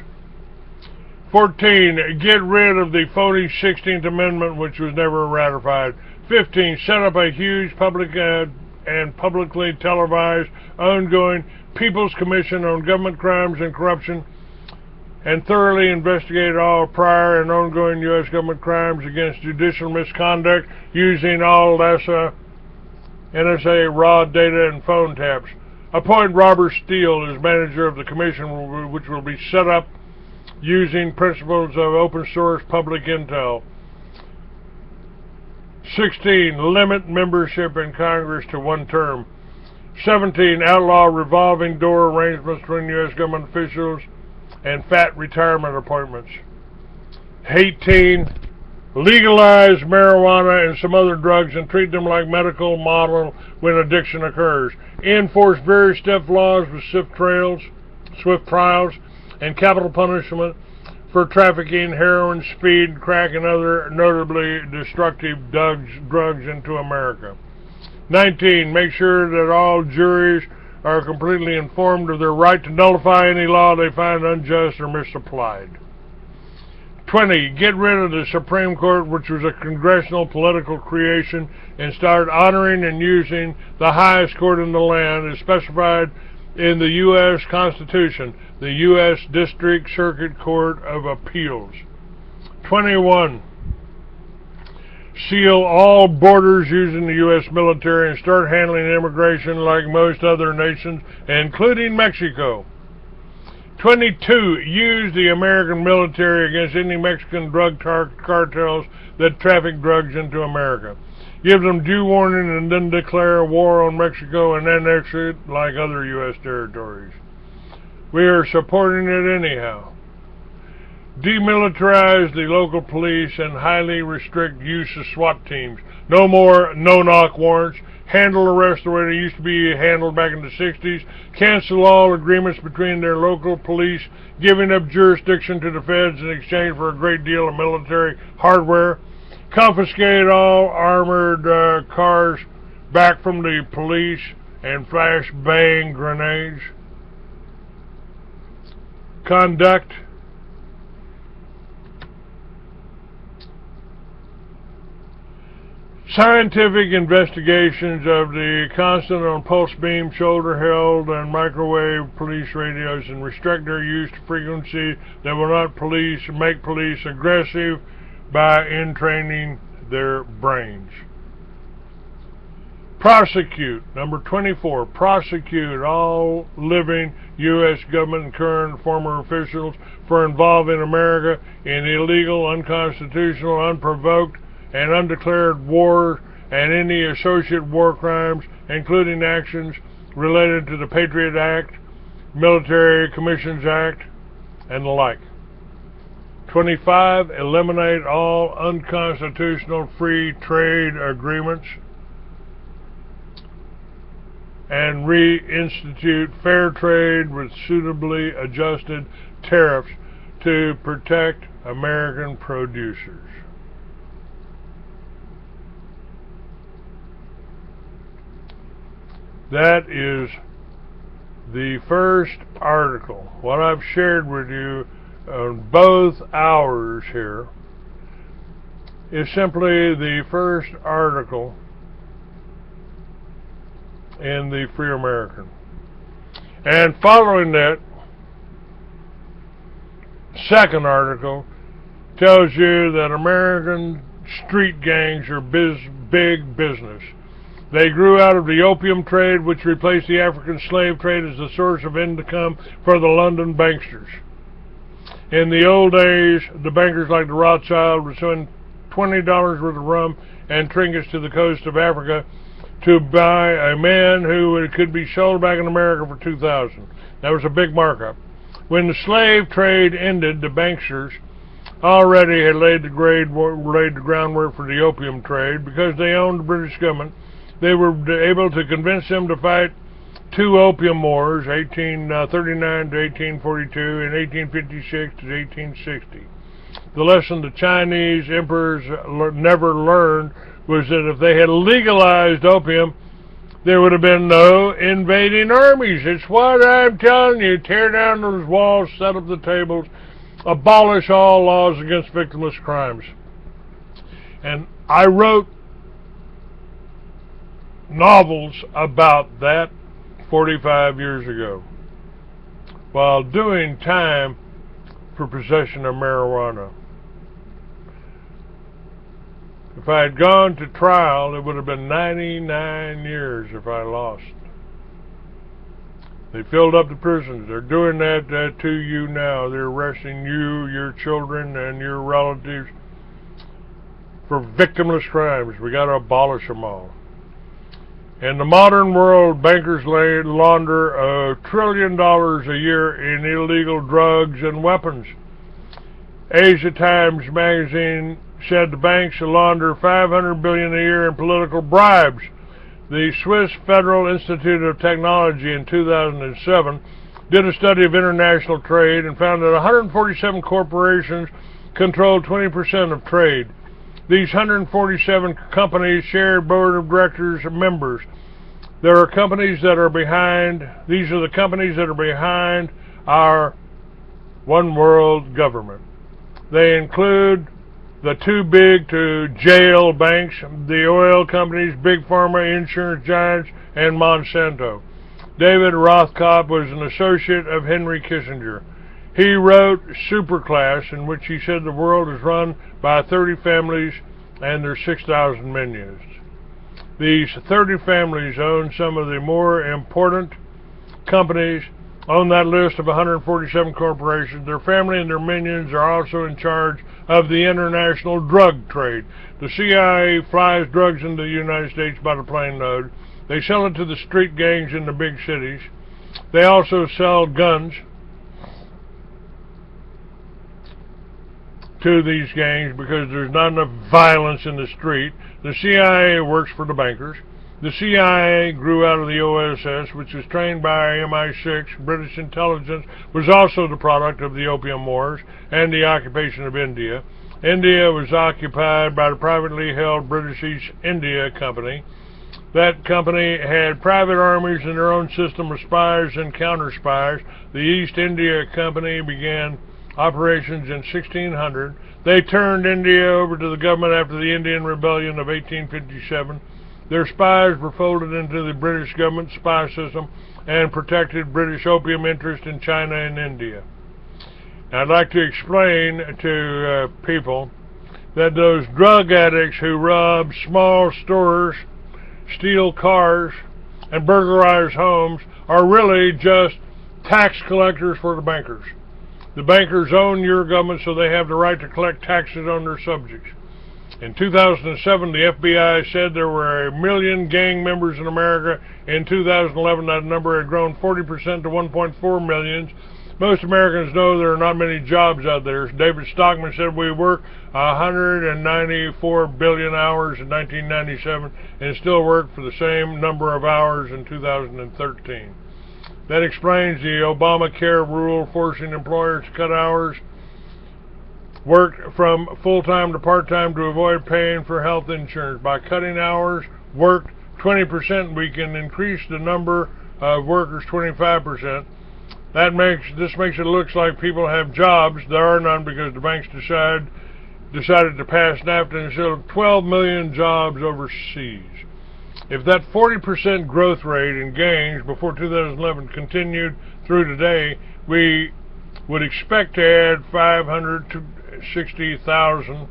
14, get rid of the phony 16th Amendment, which was never ratified. 15, set up a huge public and publicly televised ongoing People's Commission on Government Crimes and Corruption, and thoroughly investigate all prior and ongoing U.S. government crimes against judicial misconduct using all NSA raw data and phone taps. Appoint Robert Steele as manager of the commission, which will be set up using principles of open source public intel. 16, limit membership in Congress to 1 term. 17, outlaw revolving door arrangements between U.S. government officials and fat retirement appointments. 18, legalize marijuana and some other drugs and treat them like medical model when addiction occurs. Enforce very stiff laws with swift trials, and capital punishment for trafficking heroin, speed, crack, and other notably destructive drugs into America. 19, make sure that all juries are completely informed of their right to nullify any law they find unjust or misapplied. 20, get rid of the Supreme Court, which was a congressional political creation, and start honoring and using the highest court in the land as specified in the U.S. Constitution, the U.S. District Circuit Court of Appeals. 21, seal all borders using the U.S. military and start handling immigration like most other nations, including Mexico. 22, use the American military against any Mexican drug cartels that traffic drugs into America. Give them due warning and then declare war on Mexico and annex it like other U.S. territories. We are supporting it anyhow. Demilitarize the local police and highly restrict use of SWAT teams. No more no-knock warrants. Handle arrests the way they used to be handled back in the 60s. Cancel all agreements between their local police, giving up jurisdiction to the feds in exchange for a great deal of military hardware. Confiscate all armored cars back from the police and flash-bang grenades. Conduct scientific investigations of the constant on pulse beam, shoulder held, and microwave police radios, and restrict their use to frequency that will not make police aggressive by entraining their brains. Prosecute, number 24, prosecute all living U.S. government and current and former officials for involving America in illegal, unconstitutional, unprovoked, and undeclared war and any associated war crimes, including actions related to the Patriot Act, Military Commissions Act, and the like. 25, eliminate all unconstitutional free trade agreements and reinstitute fair trade with suitably adjusted tariffs to protect American producers. That is the first article. What I've shared with you on both hours here is simply the first article in the Free American. And following that, second article tells you that American street gangs are big business. They grew out of the opium trade, which replaced the African slave trade as the source of income for the London banksters. In the old days, the bankers like the Rothschild were selling $20 worth of rum and trinkets to the coast of Africa to buy a man who could be sold back in America for $2,000. That was a big markup. When the slave trade ended, the banksters already had laid the groundwork for the opium trade. Because they owned the British government, they were able to convince them to fight two opium wars, 1839 to 1842 and 1856 to 1860. The lesson the Chinese emperors never learned was that if they had legalized opium, there would have been no invading armies. It's what I'm telling you. Tear down those walls, set up the tables, abolish all laws against victimless crimes. And I wrote novels about that 45 years ago while doing time for possession of marijuana. If I had gone to trial, it would have been 99 years if I lost. They filled up the prisons. They're doing that to you now. They're arresting you, your children, and your relatives for victimless crimes. We got to abolish them all. In the modern world, bankers launder $1 trillion a year in illegal drugs and weapons. Asia Times magazine said the banks launder $500 billion a year in political bribes. The Swiss Federal Institute of Technology in 2007 did a study of international trade and found that 147 corporations controlled 20% of trade. These 147 companies shared board of directors members. There are companies that are behind, these are the companies that are behind our one world government. They include the too big to jail banks, the oil companies, big pharma, insurance giants, and Monsanto. David Rothkopf was an associate of Henry Kissinger. He wrote Superclass, in which he said the world is run by 30 families and their 6,000 minions. These 30 families own some of the more important companies on that list of 147 corporations. Their family and their minions are also in charge of the international drug trade. The CIA flies drugs into the United States by the plane load. They sell it to the street gangs in the big cities. They also sell guns to these gangs because there's not enough violence in the street. The CIA works for the bankers. The CIA grew out of the OSS, which was trained by MI6. British intelligence was also the product of the Opium Wars and the occupation of India. India was occupied by the privately held British East India Company. That company had private armies in their own system of spies and counter-spies. The East India Company began operations in 1600. They turned India over to the government after the Indian Rebellion of 1857. Their spies were folded into the British government spy system and protected British opium interest in China and India. Now, I'd like to explain to people that those drug addicts who rob small stores, steal cars, and burglarize homes are really just tax collectors for the bankers. The bankers own your government, so they have the right to collect taxes on their subjects. In 2007, the FBI said there were 1 million gang members in America. In 2011, that number had grown 40% to 1.4 million. Most Americans know there are not many jobs out there. David Stockman said we work 194 billion hours in 1997 and still work for the same number of hours in 2013. That explains the Obamacare rule forcing employers to cut hours worked from full-time to part-time to avoid paying for health insurance. By cutting hours worked 20%, we can increase the number of workers 25%. This makes it look like people have jobs. There are none because the banks decided to pass NAFTA and sell 12 million jobs overseas. If that 40% growth rate in gangs before 2011 continued through today, we would expect to add 560,000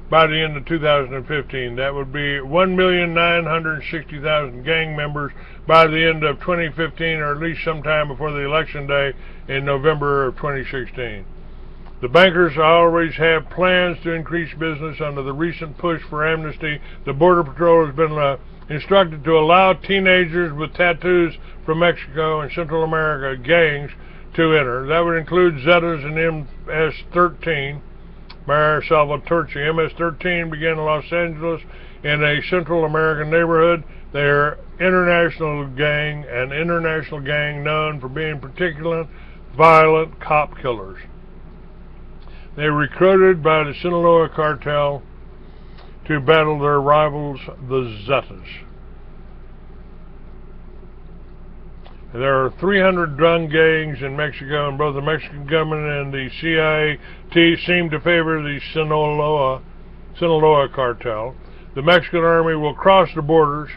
by the end of 2015. That would be 1,960,000 gang members by the end of 2015, or at least sometime before the election day in November of 2016. The bankers always have plans to increase business. Under the recent push for amnesty, the Border Patrol has been instructed to allow teenagers with tattoos from Mexico and Central America gangs to enter. That would include Zetas and MS-13. Mayor Salvatore. MS-13 began in Los Angeles in a Central American neighborhood. They're an international gang known for being particularly violent cop killers. They were recruited by the Sinaloa cartel to battle their rivals, the Zetas. There are 300 drug gangs in Mexico, and both the Mexican government and the CIA seem to favor the Sinaloa cartel. The Mexican army will cross the borders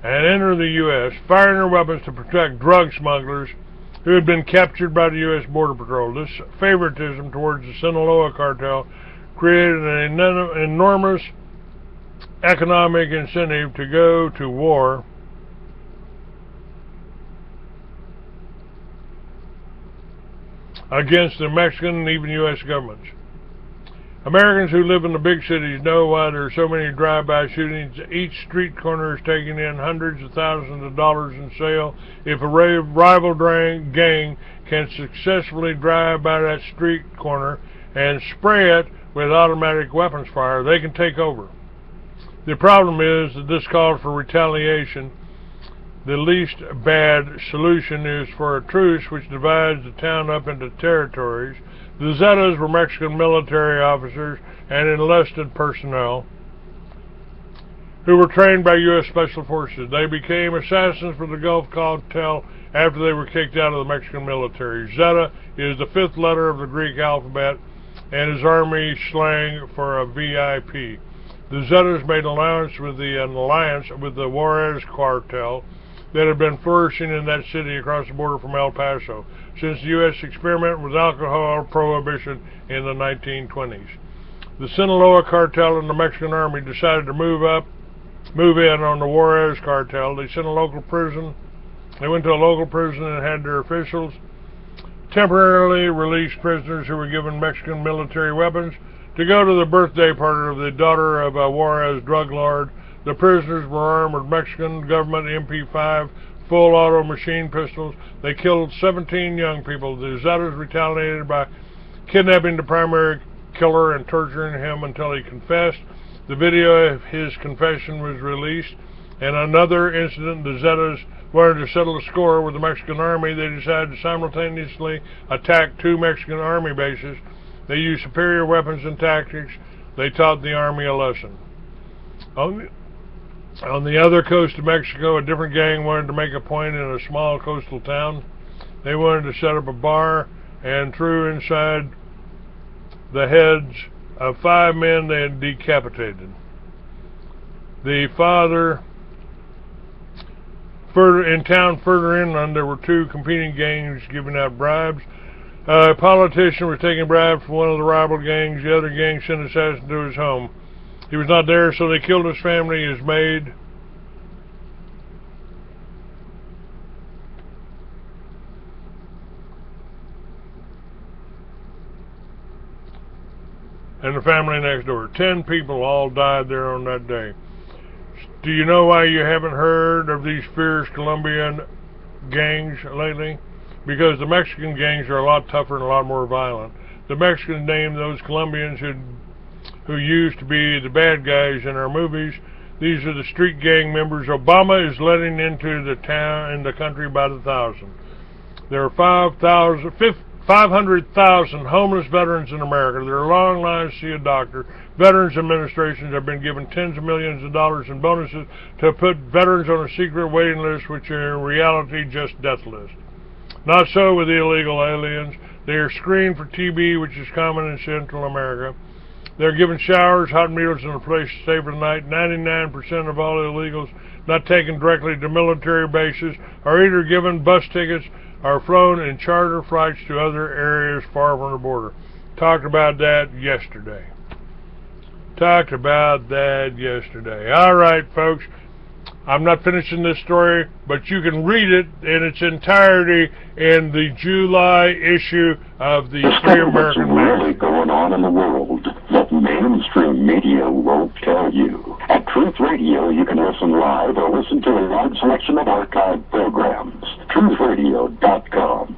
and enter the U.S., firing their weapons to protect drug smugglers who had been captured by the U.S. Border Patrol. This favoritism towards the Sinaloa cartel created an enormous economic incentive to go to war against the Mexican and even U.S. governments. Americans who live in the big cities know why there are so many drive-by shootings. Each street corner is taking in hundreds of thousands of dollars in sale. If a rival gang can successfully drive by that street corner and spray it with automatic weapons fire, they can take over. The problem is that this calls for retaliation. The least bad solution is for a truce which divides the town up into territories. The Zetas were Mexican military officers and enlisted personnel who were trained by U.S. Special Forces. They became assassins for the Gulf cartel after they were kicked out of the Mexican military. Zeta is the fifth letter of the Greek alphabet and is army slang for a VIP. The Zetas made an alliance with the Juarez cartel that had been flourishing in that city across the border from El Paso since the U.S. experiment with alcohol prohibition in the 1920s. The Sinaloa cartel and the Mexican army decided to move in on the Juarez cartel. They went to a local prison and had their officials temporarily release prisoners who were given Mexican military weapons to go to the birthday party of the daughter of a Juarez drug lord. The prisoners were armed with Mexican government MP5 full-auto machine pistols. They killed 17 young people. The Zetas retaliated by kidnapping the primary killer and torturing him until he confessed. The video of his confession was released. In another incident, the Zetas wanted to settle a score with the Mexican army. They decided to simultaneously attack two Mexican army bases. They used superior weapons and tactics. They taught the army a lesson. On the other coast of Mexico, a different gang wanted to make a point in a small coastal town. They wanted to set up a bar and threw inside the heads of 5 men they had decapitated. The father, in town further inland, there were 2 competing gangs giving out bribes. A politician was taking bribes from one of the rival gangs. The other gang sent an assassin to his home. He was not there, so they killed his family, his maid, and the family next door. 10 people all died there on that day. Do you know why you haven't heard of these fierce Colombian gangs lately? Because the Mexican gangs are a lot tougher and a lot more violent. The Mexicans named those Colombians who used to be the bad guys in our movies. These are the street gang members Obama is letting into the town and the country by the thousand. There are 500,000 homeless veterans in America. There are long lines to see a doctor. Veterans administrations have been given tens of millions of dollars in bonuses to put veterans on a secret waiting list, which are in reality just death lists. Not so with the illegal aliens. They are screened for TB, which is common in Central America. They're given showers, hot meals, and a place to stay for the night. 99% of all illegals not taken directly to military bases are either given bus tickets or flown in charter flights to other areas far from the border. Talked about that yesterday. All right, folks. I'm not finishing this story, but you can read it in its entirety in the July issue of the Free American Magazine. What's really going on in the world that mainstream media won't tell you. At Truth Radio, you can listen live or listen to a large selection of archived programs. TruthRadio.com.